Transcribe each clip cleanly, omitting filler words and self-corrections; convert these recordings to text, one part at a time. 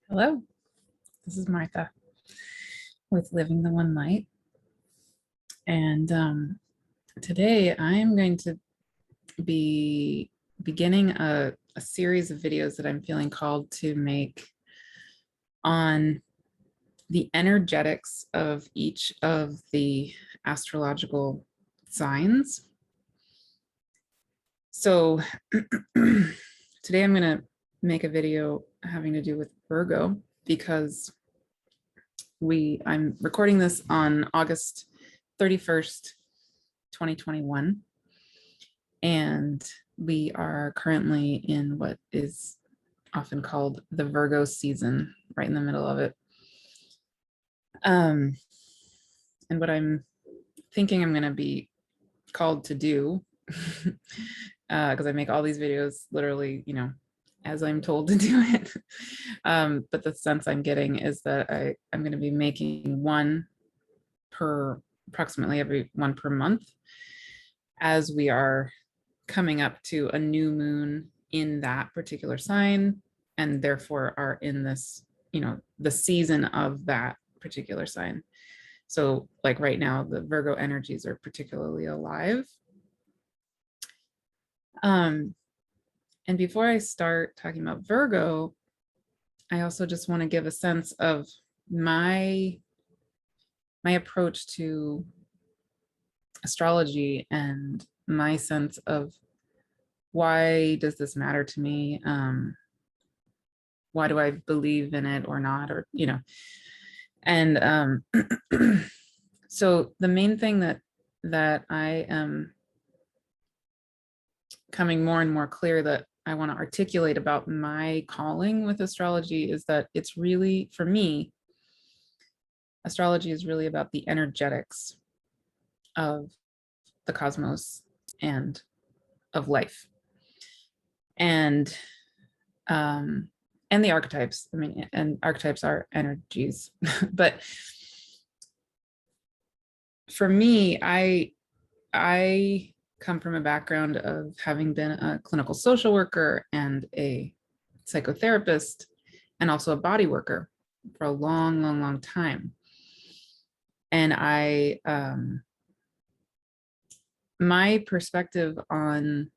Hello, this is Martha with Living the One Light. And today I am going to be beginning a series of videos that I'm feeling called to make on the energetics of each of the astrological signs. So today I'm going to make a video having to do with Virgo because I'm recording this on August 31st, 2021. And we are currently in what is often called the Virgo season, right in the middle of it. And what I'm thinking I'm going to be called to do, because I make all these videos literally, as I'm told to do it. But the sense I'm getting is that I'm going to be making approximately every one per month, as we are coming up to a new moon in that particular sign, and therefore are in this, the season of that particular sign. So like right now, the Virgo energies are particularly alive. And before I start talking about Virgo, I also just want to give a sense of my approach to astrology and my sense of why does this matter to me? Why do I believe in it or not? Or, and so the main thing that I am coming more and more clear that I want to articulate about my calling with astrology is that it's really, for me, astrology is really about the energetics of the cosmos and of life. And the archetypes. I mean, and archetypes are energies. But for me, I come from a background of having been a clinical social worker and a psychotherapist, and also a body worker for a long, long, long time. And my perspective on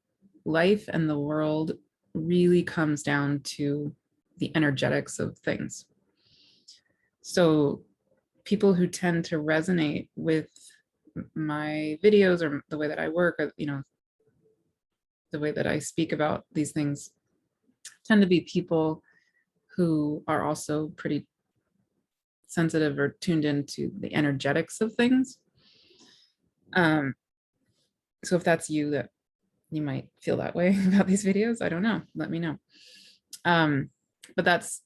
life and the world really comes down to the energetics of things. So people who tend to resonate with my videos or the way that I work, or, the way that I speak about these things, tend to be people who are also pretty sensitive or tuned into the energetics of things. So if that's you, that you might feel that way about these videos, I don't know, let me know. But that's,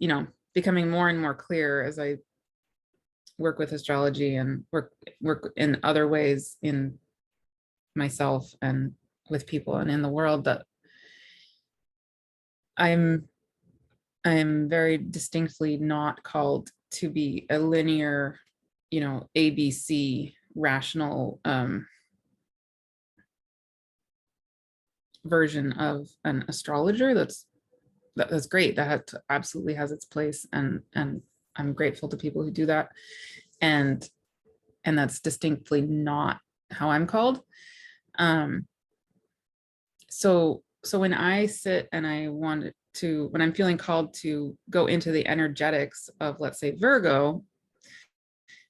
becoming more and more clear as I work with astrology and work in other ways in myself and with people and in the world, that I'm very distinctly not called to be a linear, ABC rational version of an astrologer. That's great. That absolutely has its place, and I'm grateful to people who do that. And that's distinctly not how I'm called. So when I sit and when I'm feeling called to go into the energetics of, let's say, Virgo,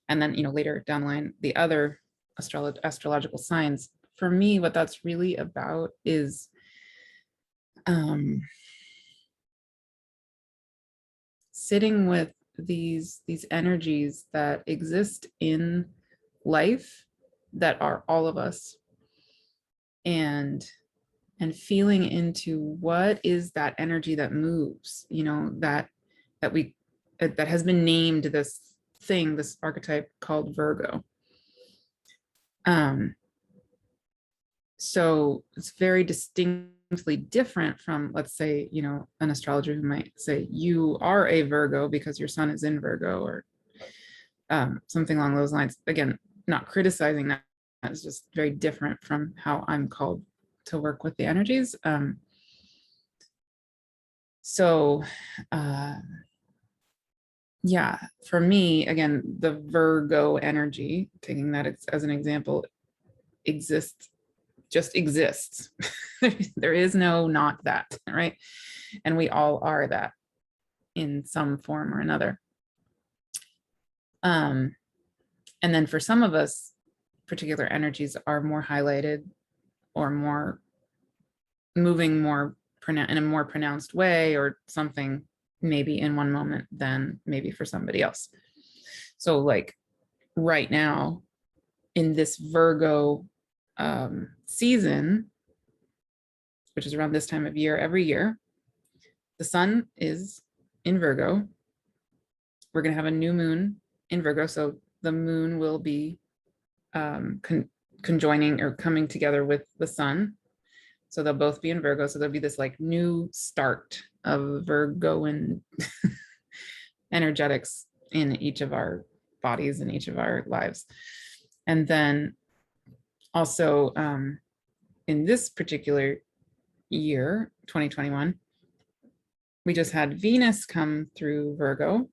and then, later down the line, the other astrological signs, for me, what that's really about is sitting with these energies that exist in life, that are all of us, and feeling into what is that energy that moves, that has been named this thing, this archetype called Virgo. So it's very distinctly different from, let's say, an astrologer who might say you are a Virgo because your sun is in Virgo, or something along those lines. Again, not criticizing that. It's just very different from how I'm called to work with the energies. So yeah, for me, again, the Virgo energy, taking that as an example, exists, just exists. There is no not that, right? And we all are that in some form or another. And then for some of us, particular energies are more highlighted or more moving more in a more pronounced way or something, maybe in one moment than maybe for somebody else. So like right now in this Virgo season, which is around this time of year every year, the sun is in Virgo. We're going to have a new moon in Virgo. So the moon will be conjoining or coming together with the sun. So they'll both be in Virgo. So there'll be this like new start of Virgoan energetics in each of our bodies and each of our lives. And then also in this particular year, 2021, we just had Venus come through Virgo.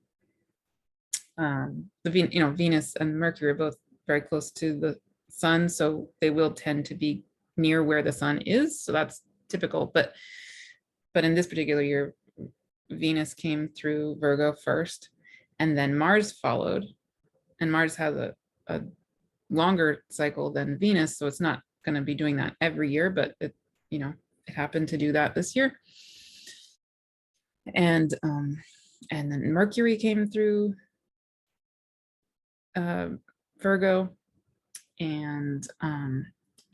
Venus and Mercury are both very close to the sun, so they will tend to be near where the sun is. So that's typical. But in this particular year, Venus came through Virgo first, and then Mars followed. And Mars has a longer cycle than Venus, so it's not going to be doing that every year, but it happened to do that this year. And then Mercury came through Virgo, and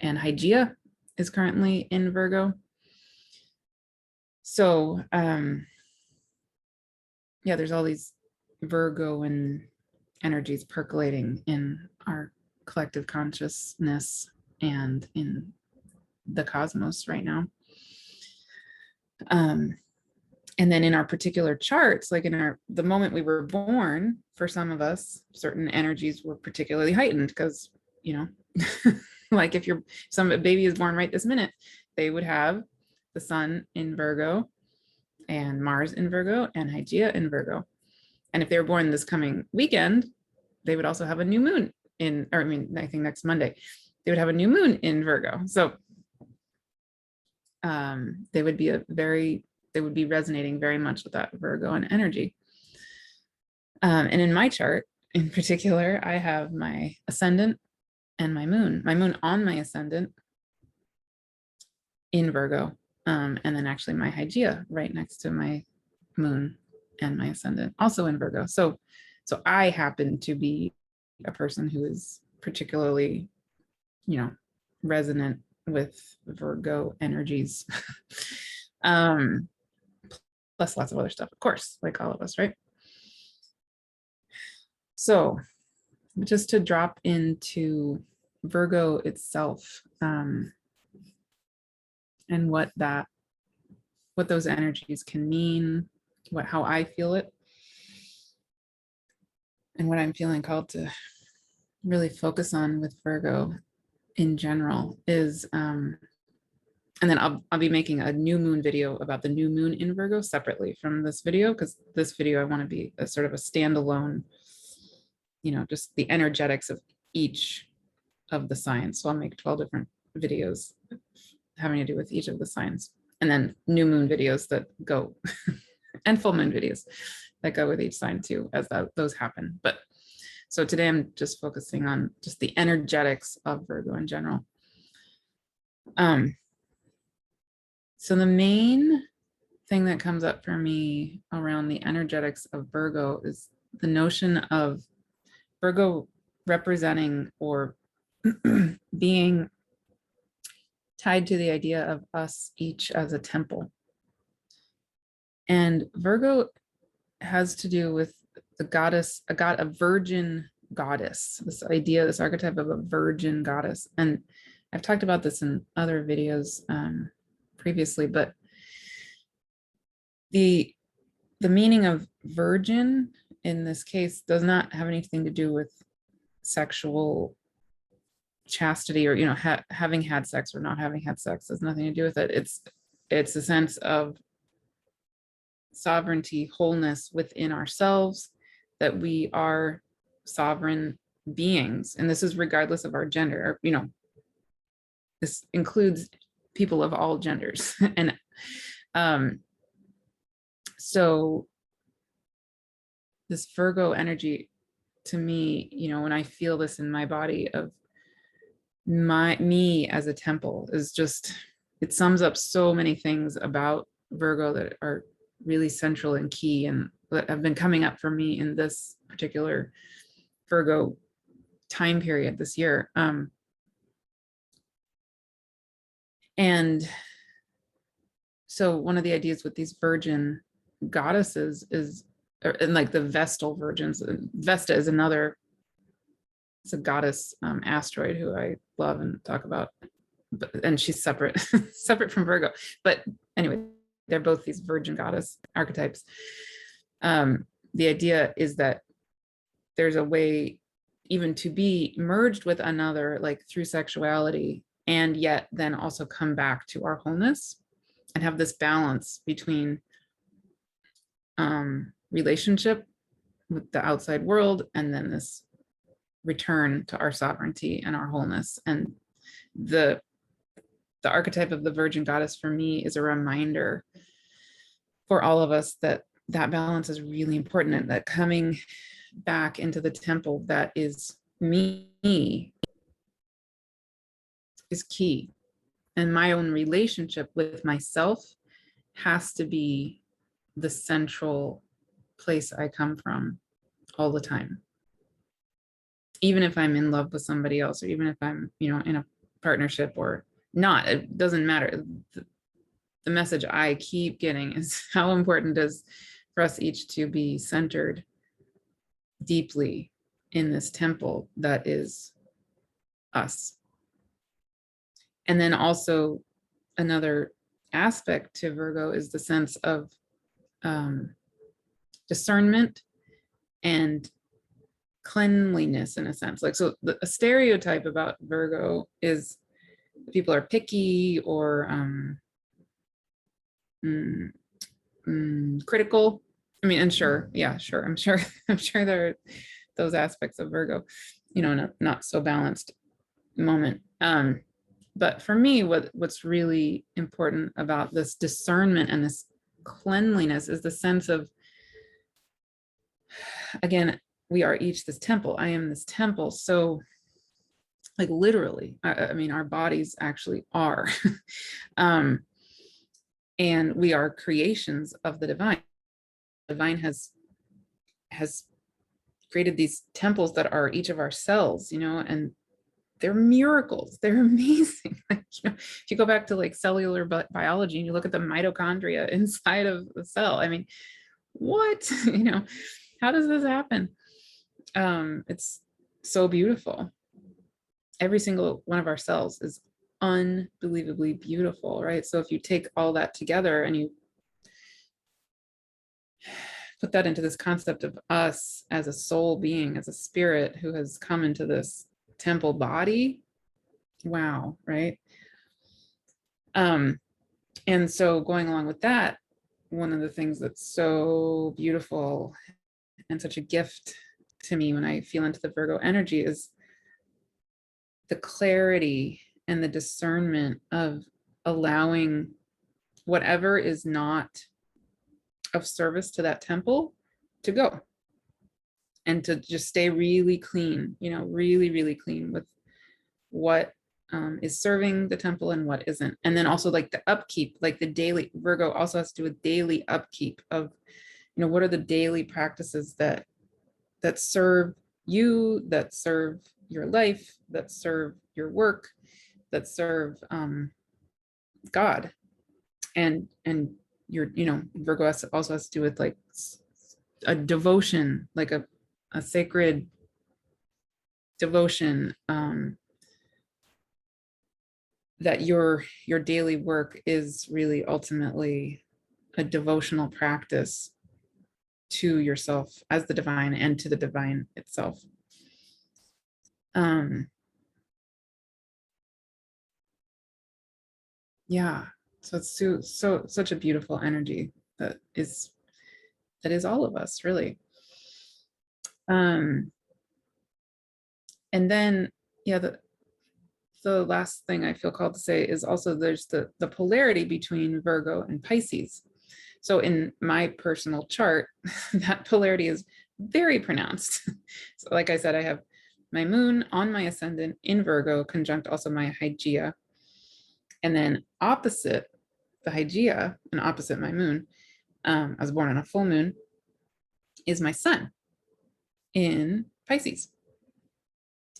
Hygeia is currently in Virgo. So yeah, there's all these Virgoan energies percolating in our collective consciousness and in the cosmos right now. And then in our particular charts, like the moment we were born, for some of us, certain energies were particularly heightened because, like if some baby is born right this minute, they would have the sun in Virgo and Mars in Virgo and Hygeia in Virgo. And if they were born this coming weekend, they would also have a new moon I think next Monday, they would have a new moon in Virgo. So they would be resonating very much with that Virgoan energy. And in my chart in particular, I have my ascendant and my moon on my ascendant in Virgo. And then actually my Hygeia right next to my moon and my ascendant also in Virgo. So I happen to be a person who is particularly, resonant with Virgo energies. Plus lots of other stuff, of course, like all of us, right? So just to drop into Virgo itself, and what those energies can mean, how I feel it, and what I'm feeling called to really focus on with Virgo in general is, and then I'll be making a new moon video about the new moon in Virgo separately from this video, because this video I want to be a sort of a standalone, just the energetics of each of the signs. So I'll make 12 different videos having to do with each of the signs, and then new moon videos that go and full moon videos that go with each sign too, as those happen. But so today I'm just focusing on just the energetics of Virgo in general. So the main thing that comes up for me around the energetics of Virgo is the notion of Virgo representing or being tied to the idea of us each as a temple. And Virgo has to do with the goddess, a virgin goddess, this archetype of a virgin goddess. And I've talked about this in other videos previously, but the meaning of virgin in this case does not have anything to do with sexual chastity or having had sex or not having had sex. Has nothing to do with it. It's a sense of sovereignty, wholeness within ourselves, that we are sovereign beings, and this is regardless of our gender, or, you know, this includes people of all genders. And so this Virgo energy, to me, you know, when I feel this in my body of me as a temple, is just, it sums up so many things about Virgo that are really central and key, and that have been coming up for me in this particular Virgo time period this year. And so one of the ideas with these virgin goddesses is, and like the Vestal virgins, Vesta is another, it's a goddess asteroid who I love and talk about, but, and she's separate, separate from Virgo. But anyway, they're both these virgin goddess archetypes. The idea is that there's a way even to be merged with another, like through sexuality, and yet then also come back to our wholeness and have this balance between relationship with the outside world, and then this return to our sovereignty and our wholeness. And the archetype of the virgin goddess for me is a reminder for all of us that that balance is really important, and that coming back into the temple that is me is key. And my own relationship with myself has to be the central place I come from all the time. Even if I'm in love with somebody else, or even if I'm, you know, in a partnership or not, it doesn't matter. The message I keep getting is how important it is for us each to be centered deeply in this temple that is us. And then also another aspect to Virgo is the sense of discernment and cleanliness, in a sense. Like, so a stereotype about Virgo is people are picky or critical. I mean, and sure, yeah, sure. I'm sure there are those aspects of Virgo, you know, not so balanced moment. But for me, what's really important about this discernment and this cleanliness is the sense of, again, we are each this temple. I am this temple. So like literally, I mean, our bodies actually are. And we are creations of the divine. The divine has created these temples that are each of our cells, you know, and they're miracles. They're amazing. Like, you know, if you go back to like cellular biology and you look at the mitochondria inside of the cell, I mean, what, you know, how does this happen? It's so beautiful. Every single one of our cells is unbelievably beautiful, right? So if you take all that together and you put that into this concept of us as a soul being, as a spirit who has come into this temple body, wow, right? And so going along with that, one of the things that's so beautiful and such a gift to me when I feel into the Virgo energy is the clarity and the discernment of allowing whatever is not of service to that temple to go, and to just stay really clean, you know, really, really clean with what is serving the temple and what isn't. And then also like the upkeep, like the daily, Virgo also has to do with daily upkeep of, you know, what are the daily practices that serve you, that serve your life, that serve your work, that serve God. And your, you know, Virgo also has to do with like a devotion, like a sacred devotion, that your daily work is really ultimately a devotional practice to yourself as the divine and to the divine itself. Yeah, so it's such a beautiful energy that is all of us, really. Um, and then, yeah, the last thing I feel called to say is also there's the polarity between Virgo and Pisces. So in my personal chart, that polarity is very pronounced. So like I said, I have my moon on my ascendant in Virgo, conjunct also my Hygeia. And then opposite the Hygeia and opposite my moon, I was born on a full moon, is my sun in Pisces.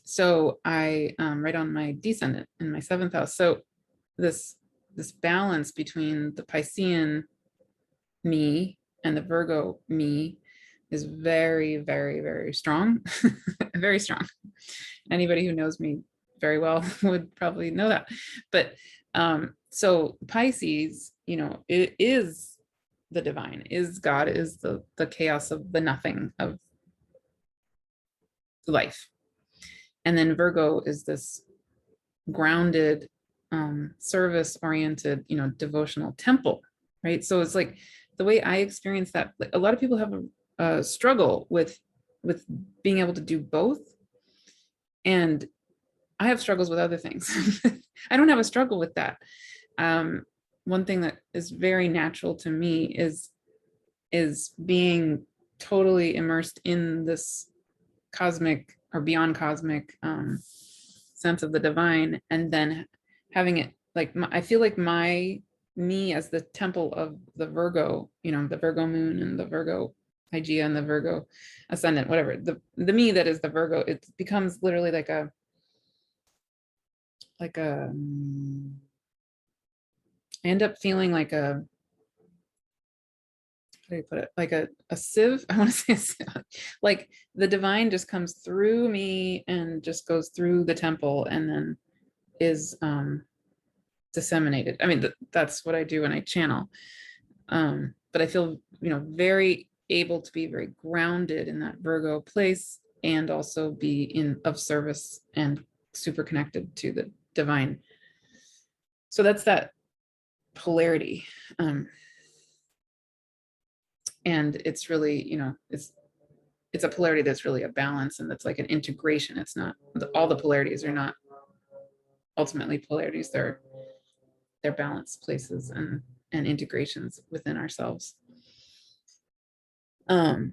So I right on my descendant in my seventh house. So this balance between the Piscean me and the Virgo me is very, very, very strong, very strong. Anybody who knows me very well would probably know that. But so Pisces, it is the divine, is God, is the chaos of the nothing of life. And then Virgo is this grounded, service oriented, devotional temple, right? So it's like the way I experience that, like, a lot of people have a struggle with being able to do both. And I have struggles with other things. I don't have a struggle with that. One thing that is very natural to me is being totally immersed in this cosmic or beyond cosmic sense of the divine, and then having it like I feel like me as the temple of the Virgo, the Virgo moon and the Virgo Hygeia and the Virgo ascendant, whatever, the me that is the Virgo, it becomes literally like a I end up feeling like a, how do you put it, like a sieve. I want to say a sieve. Like the divine just comes through me and just goes through the temple and then is disseminated. I mean, that's what I do when I channel. But I feel, very able to be very grounded in that Virgo place and also be of service and super connected to the divine. So that's that polarity. And it's really, it's a polarity that's really a balance, and that's like an integration. It's not, all the polarities are not ultimately polarities. They're balanced places and integrations within ourselves. But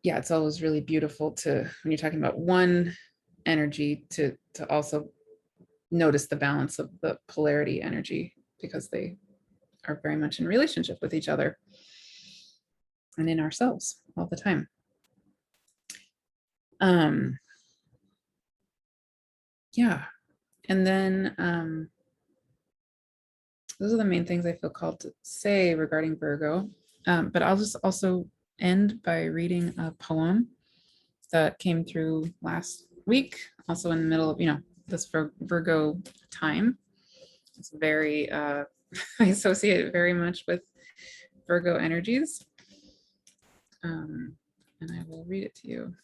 yeah, it's always really beautiful to, when you're talking about one energy, to also notice the balance of the polarity energy, because they are very much in relationship with each other and in ourselves all the time. Yeah. And then those are the main things I feel called to say regarding Virgo. But I'll just also end by reading a poem that came through last week, also in the middle of, this Virgo time. It's very, I associate it very much with Virgo energies. And I will read it to you.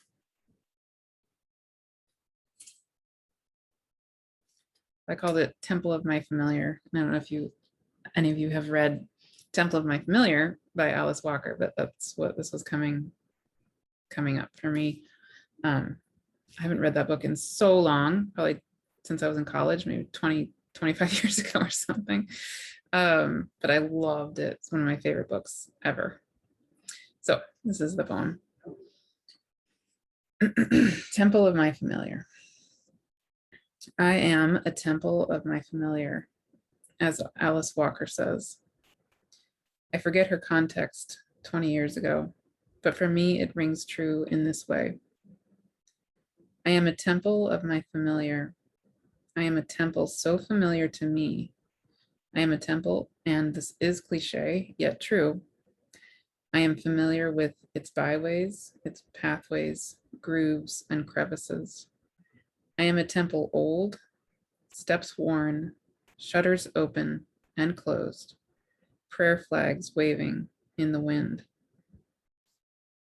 I called it Temple of My Familiar. I don't know if any of you have read Temple of My Familiar by Alice Walker, but that's what this was coming up for me. I haven't read that book in so long, probably since I was in college, maybe 20, 25 years ago or something. But I loved it. It's one of my favorite books ever. So this is the poem. Temple of My Familiar. I am a temple of my familiar, as Alice Walker says. I forget her context 20 years ago, but for me it rings true in this way. I am a temple of my familiar. I am a temple so familiar to me. I am a temple, and this is cliche, yet true. I am familiar with its byways, its pathways, grooves, and crevices. I am a temple old, steps worn, shutters open and closed, prayer flags waving in the wind.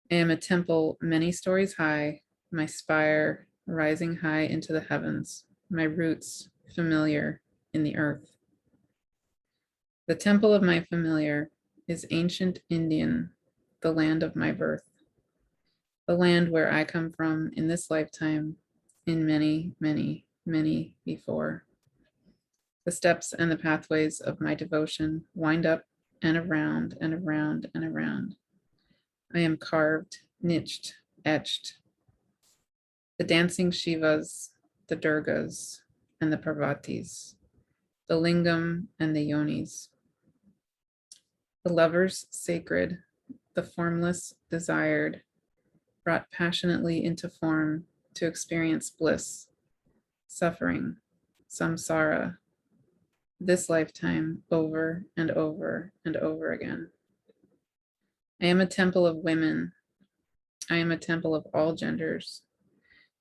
I am a temple many stories high, my spire rising high into the heavens, my roots familiar in the earth. The temple of my familiar is ancient Indian, the land of my birth. the land where I come from in this lifetime, in many, many, many before. The steps and the pathways of my devotion wind up and around and around and around. I am carved, niched, etched. The dancing Shivas, the Durgas, and the Parvatis, the Lingam and the Yonis, the lovers sacred, the formless desired, brought passionately into form to experience bliss, suffering, samsara, this lifetime over and over and over again. I am a temple of women. I am a temple of all genders.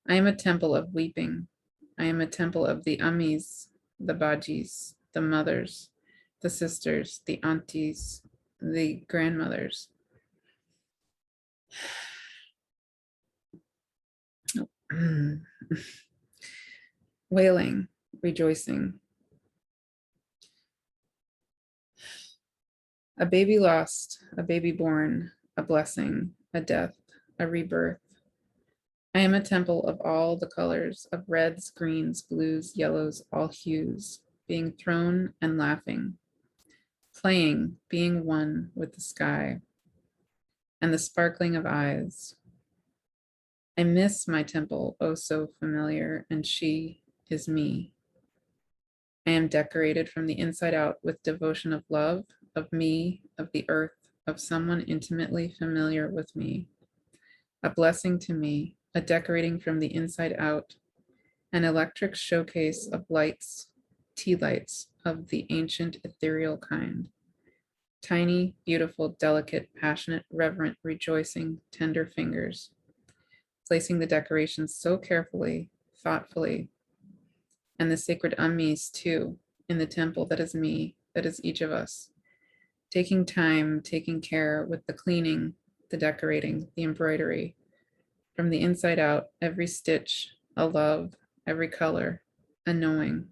I am a temple of weeping. I am a temple of the ammis, the bajis, the mothers, the sisters, the aunties, the grandmothers. Wailing, rejoicing. A baby lost, a baby born, a blessing, a death, a rebirth. I am a temple of all the colors, of reds, greens, blues, yellows, all hues, being thrown and laughing, playing, being one with the sky and the sparkling of eyes. I miss my temple, oh so familiar, and she is me. I am decorated from the inside out with devotion of love, of me, of the earth, of someone intimately familiar with me. A blessing to me, a decorating from the inside out, an electric showcase of lights, tea lights of the ancient ethereal kind. Tiny, beautiful, delicate, passionate, reverent, rejoicing, tender fingers, placing the decorations so carefully, thoughtfully, and the sacred ammis too, in the temple that is me, that is each of us. Taking time, taking care with the cleaning, the decorating, the embroidery, from the inside out, every stitch, a love, every color, a knowing,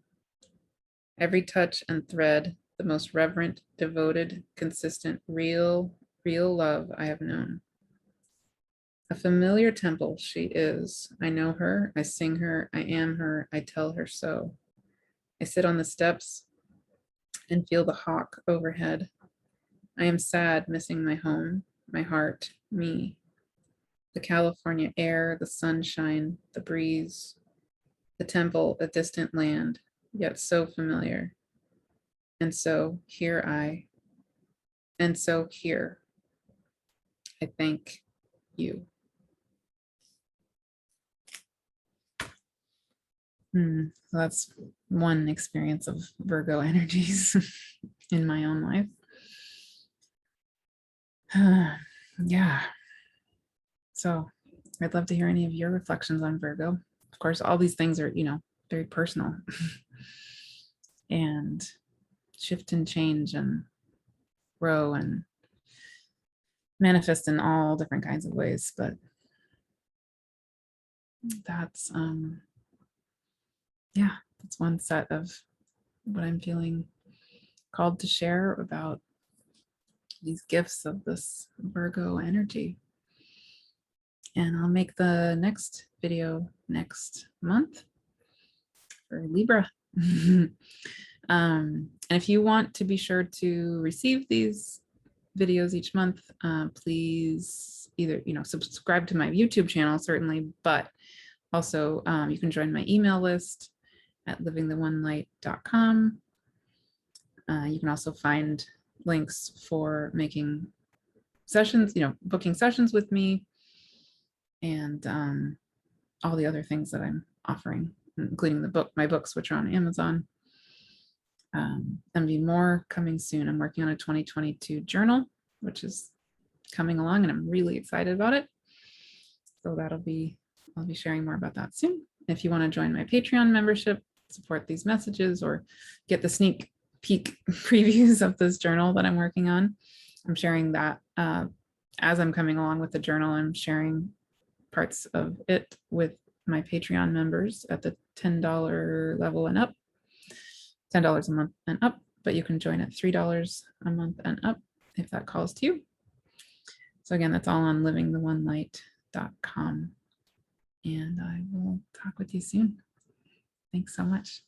every touch and thread, the most reverent, devoted, consistent, real love I have known. A familiar temple she is. I know her, I sing her, I am her, I tell her so. I sit on the steps and feel the hawk overhead. I am sad, missing my home, my heart, me. The California air, the sunshine, the breeze, the temple, a distant land, yet so familiar. And so here I, and so here, I thank you. So that's one experience of Virgo energies in my own life. Yeah. So I'd love to hear any of your reflections on Virgo. Of course, all these things are, very personal and shift and change and grow and manifest in all different kinds of ways. But that's, that's one set of what I'm feeling called to share about these gifts of this Virgo energy. And I'll make the next video next month for Libra. And if you want to be sure to receive these videos each month, please either, subscribe to my YouTube channel, certainly, but also you can join my email list at livingtheonelight.com. You can also find links for making sessions, booking sessions with me, and all the other things that I'm offering, including my books, which are on Amazon. There'll be more coming soon. I'm working on a 2022 journal, which is coming along, and I'm really excited about it. So I'll be sharing more about that soon. If you want to join my Patreon membership, support these messages, or get the sneak peek previews of this journal that I'm working on, I'm sharing that as I'm coming along with the journal. I'm sharing parts of it with my Patreon members at the $10 level and up, $10 a month and up, but you can join at $3 a month and up if that calls to you. So again, that's all on livingtheonelight.com. upkeep.com. And I will talk with you soon. Thanks so much.